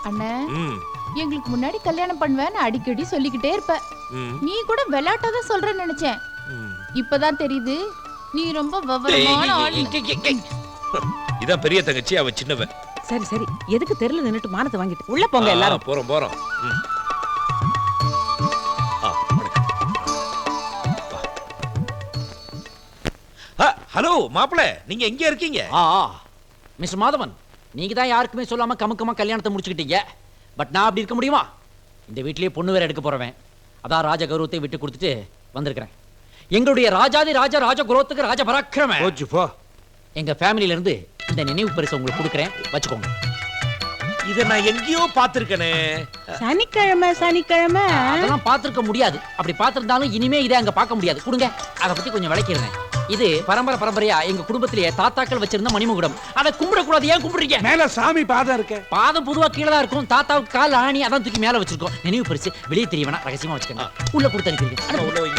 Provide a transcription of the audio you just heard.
அண்ணே எங்களுக்கு முன்னாடி கல்யாணம் பண்ணுவேன்னு அடிக்கடி சொல்லிக்கிட்டே இருப்ப. நீ கூட விளையாட்டாதான் சொல்றேன்னு நினைச்சேன். இப்பதான் தெரியுது நீ ரொம்ப விவரமான ஆளு. இதான் பெரிய தங்கச்சி, அவ சின்னவ. சரி சரி, எதுக்கு தெருல நின்னுட்டு மானத்தை வாங்கிட்டு உள்ள போங்க எல்லாரும். போறோம் போறோம். ஹலோ மாப்பிள, நீங்க எங்க இருக்கீங்க? மிஸ்டர் மாதவன், நீங்க தான் யாருக்குமே சொல்லாம கமுக்கமா கல்யாணத்தை முடிச்சுக்கிட்டீங்க. பட் நான் அப்படி இருக்க முடியுமா? இந்த வீட்லயே பொண்ணு வேற எடுக்க போறவன். அதான் ராஜ கௌரவத்தை விட்டு கொடுத்துட்டு வந்திருக்கிறேன். எங்களுடைய ராஜாதி ராஜ குரோத்துக்கு ராஜ பராக்கிரம எங்க ஃபேமிலில இருந்து இந்த நினைவு பரிசு உங்களுக்கு கொடுக்குறேன், வச்சுக்கோங்க. இத நான் எங்கேயோ பாத்துர்க்கனே. சனிக்கிழமை அதெல்லாம் பாத்துருக்க முடியாது. அப்படி பாத்திருந்தாலும் இனிமே இதை அங்க பார்க்க முடியாது. கொடுங்க, அதை பத்தி கொஞ்சம் விளக்கிறேன். இது பரம்பரையா எங்க குடும்பத்திலேயே தாத்தாக்கள் வச்சிருந்த மணிமகுடம். அதை கும்பிடக்கூடாது. ஏன் கும்பிடுறீங்க? மேல சாமி பாதம் இருக்கு. பாதம் பொதுவா கீழே தான் இருக்கும். தாத்தாவுக்கு கால் ஆணி, அதான் தூக்கி மேல வச்சிருக்கோம். நினைவு பரிசு வெளியே தெரிய வேணா, ரகசியமா வச்சுக்கோங்க. உள்ள கொடுத்து அனுப்பிடுங்க.